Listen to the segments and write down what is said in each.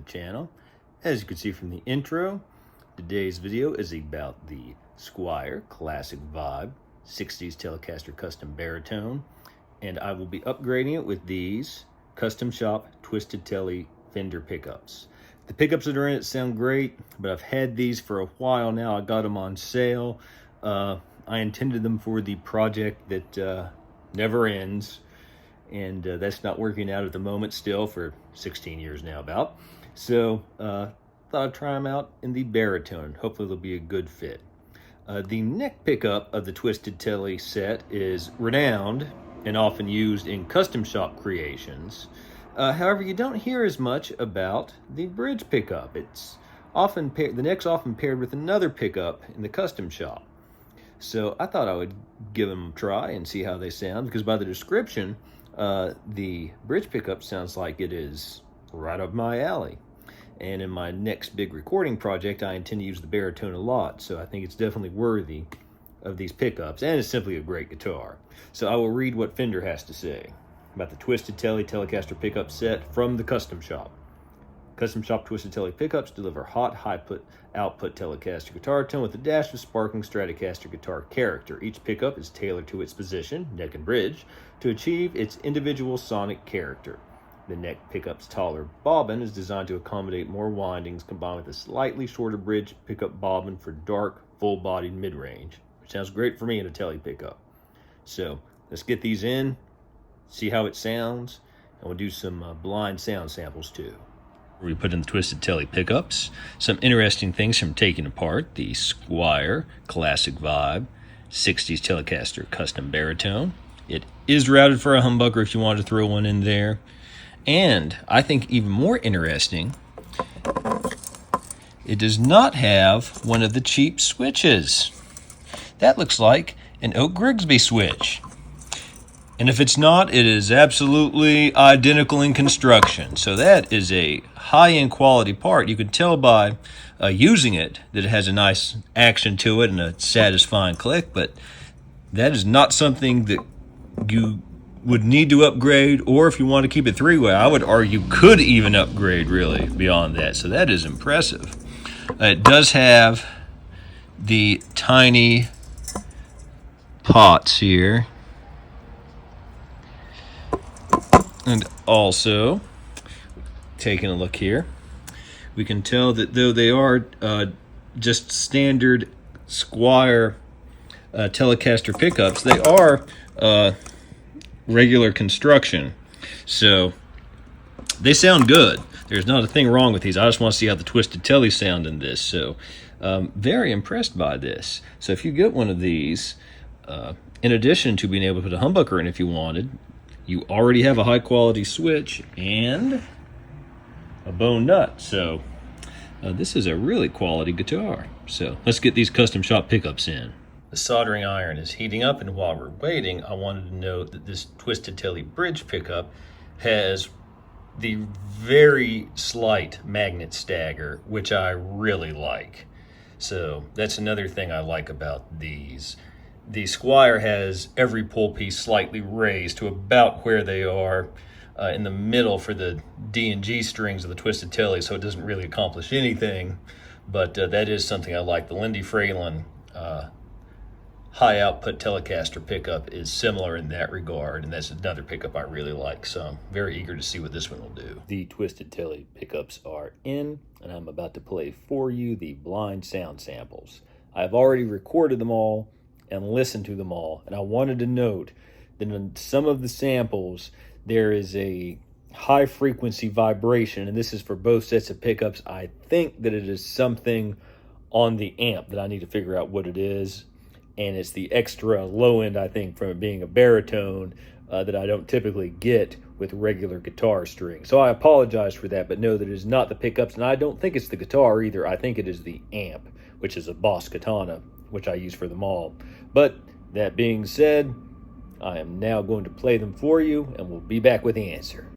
channel. As you can see from the intro, today's video is about the Squier Classic Vibe 60s Telecaster Custom Baritone, and I will be upgrading it with these custom shop Twisted Tele Fender pickups. The pickups that are in it sound great, but I've had these for a while now. I got them on sale. I intended them for the project that never ends, and that's not working out at the moment still for 16 years now about. So thought I'd try them out in the baritone. Hopefully they'll be a good fit. The neck pickup of the Twisted Tele set is renowned and often used in custom shop creations. However, you don't hear as much about the bridge pickup. It's often the neck's often paired with another pickup in the custom shop. So I thought I would give them a try and see how they sound, because by the description, the bridge pickup sounds like it is right up my alley. And in my next big recording project, I intend to use the baritone a lot, so I think it's definitely worthy of these pickups, and it's simply a great guitar. So I will read what Fender has to say about the Twisted Tele Telecaster pickup set from the custom shop. Custom shop Twisted Tele pickups deliver hot, high-output Telecaster guitar tone with a dash of sparkling Stratocaster guitar character. Each pickup is tailored to its position, neck and bridge, to achieve its individual sonic character. The neck pickup's taller bobbin is designed to accommodate more windings, combined with a slightly shorter bridge pickup bobbin for dark, full-bodied mid-range, which sounds great for me in a Tele pickup. So let's get these in, see how it sounds, and we'll do some blind sound samples too. We put in the Twisted Tele pickups. Some interesting things from taking apart the Squier Classic Vibe 60s Telecaster Custom Baritone. It is routed for a humbucker if you wanted to throw one in there. And I think even more interesting, it does not have one of the cheap switches. That looks like an Oak Grigsby switch. And if it's not, it is absolutely identical in construction. So that is a high-end quality part. You can tell by using it that it has a nice action to it and a satisfying click, but that is not something that you would need to upgrade, or if you want to keep it three-way, I would argue could even upgrade really beyond that. So that is impressive. It does have the tiny pots here. And also, taking a look here, we can tell that though they are just standard Squier Telecaster pickups, they are regular construction. So they sound good. There's not a thing wrong with these. I just want to see how the Twisted Tele sound in this. So very impressed by this. So if you get one of these, in addition to being able to put a humbucker in if you wanted, you already have a high quality switch and a bone nut. So this is a really quality guitar. So let's get these custom shop pickups in. The soldering iron is heating up, and while we're waiting, I wanted to note that this Twisted Tele bridge pickup has the very slight magnet stagger, which I really like. So that's another thing I like about these. The Squier has every pull piece slightly raised to about where they are in the middle for the D and G strings of the Twisted Tele, so it doesn't really accomplish anything, but that is something I like. The Lindy Fralin high output Telecaster pickup is similar in that regard, and that's another pickup I really like, so I'm very eager to see what this one will do. The Twisted Tele pickups are in, and I'm about to play for you the blind sound samples. I've already recorded them all and listened to them all, and I wanted to note that in some of the samples there is a high frequency vibration, and this is for both sets of pickups. I think that it is something on the amp that I need to figure out what it is, and it's the extra low end, I think, from it being a baritone that I don't typically get with regular guitar strings. So I apologize for that, but know that it is not the pickups, and I don't think it's the guitar either. I think it is the amp, which is a Boss Katana, which I use for them all. But that being said, I am now going to play them for you, and we'll be back with the answer.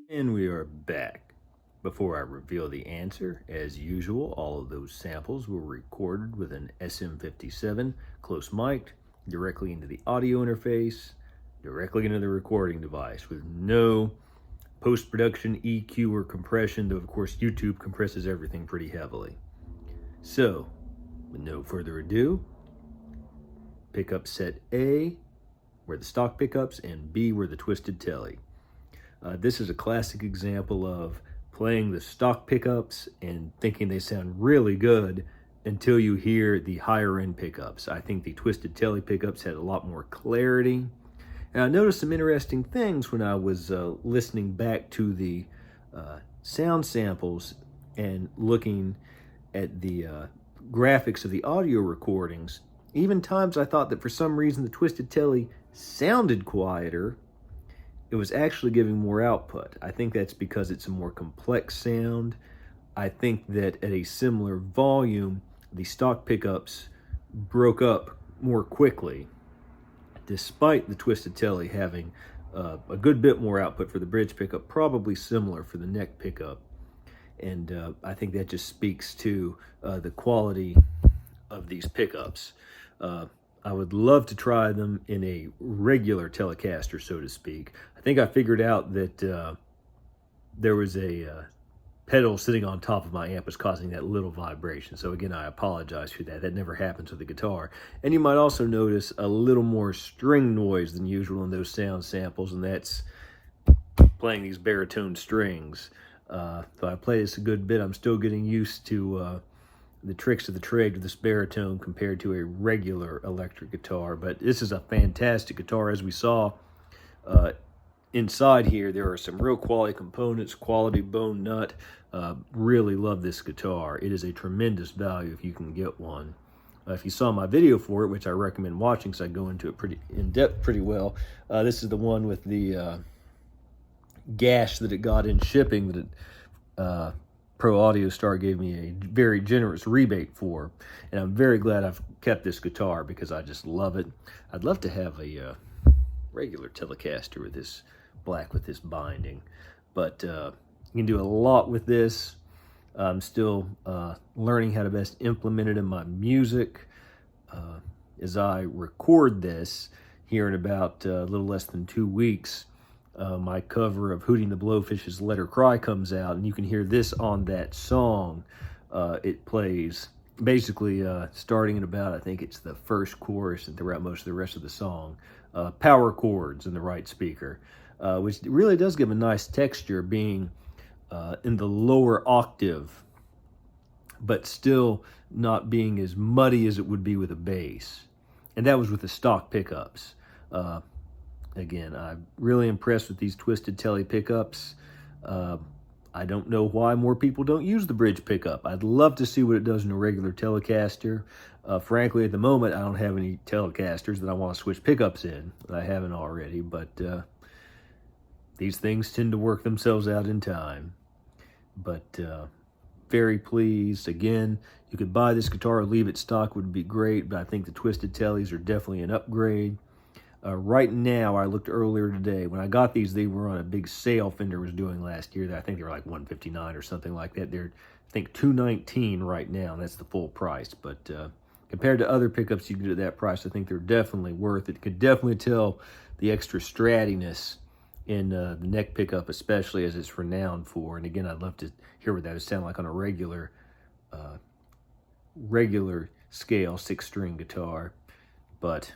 And we are back. Before I reveal the answer, as usual, all of those samples were recorded with an SM57 close mic'd directly into the audio interface, directly into the recording device with no post-production EQ or compression, though of course YouTube compresses everything pretty heavily. So, with no further ado, pickup set A were the stock pickups and B were the Twisted Tele. This is a classic example of playing the stock pickups and thinking they sound really good until you hear the higher end pickups. I think the Twisted Tele pickups had a lot more clarity. And I noticed some interesting things when I was listening back to the sound samples and looking at the graphics of the audio recordings. Even times I thought that for some reason the Twisted Tele sounded quieter, it was actually giving more output. I think that's because it's a more complex sound. I think that at a similar volume, the stock pickups broke up more quickly, despite the Twisted Tele having a good bit more output for the bridge pickup, probably similar for the neck pickup. And I think that just speaks to the quality of these pickups. I would love to try them in a regular Telecaster, so to speak. I think I figured out that there was a pedal sitting on top of my amp was causing that little vibration. So again, I apologize for that. That never happens with the guitar. And you might also notice a little more string noise than usual in those sound samples, and that's playing these baritone strings. Though I play this a good bit, I'm still getting used to the tricks of the trade with this baritone compared to a regular electric guitar. But this is a fantastic guitar. As we saw inside here, there are some real quality components, quality bone nut. Really love this guitar. It is a tremendous value if you can get one. If you saw my video for it, which I recommend watching because I go into it pretty in depth pretty well, this is the one with the gash that it got in shipping that it Pro Audio Star gave me a very generous rebate for, and I'm very glad I've kept this guitar because I just love it. I'd love to have a regular Telecaster with this black with this binding, but you can do a lot with this. I'm still learning how to best implement it in my music. As I record this here in about a little less than 2 weeks, my cover of Hootie and the Blowfish's Let Her Cry comes out, and you can hear this on that song. It plays basically starting at about, I think it's the first chorus and throughout most of the rest of the song, power chords in the right speaker, which really does give a nice texture being in the lower octave, but still not being as muddy as it would be with a bass. And that was with the stock pickups. Again, I'm really impressed with these Twisted Tele pickups. I don't know why more people don't use the bridge pickup. I'd love to see what it does in a regular Telecaster. Frankly, at the moment, I don't have any Telecasters that I want to switch pickups in. I haven't already, but these things tend to work themselves out in time. But very pleased. Again, you could buy this guitar or leave it stock, would be great, but I think the Twisted Teles are definitely an upgrade. Right now, I looked earlier today, when I got these, they were on a big sale Fender was doing last year. I think they were like $159 or something like that. They're, I think, $219 right now, and that's the full price. But compared to other pickups you can get at that price, I think they're definitely worth it. You could definitely tell the extra strattiness in the neck pickup, especially as it's renowned for. And again, I'd love to hear what that would sound like on a regular scale 6-string guitar. But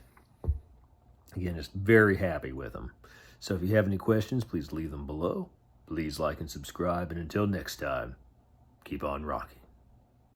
again, just very happy with them. So if you have any questions, please leave them below. Please like and subscribe. And until next time, keep on rocking.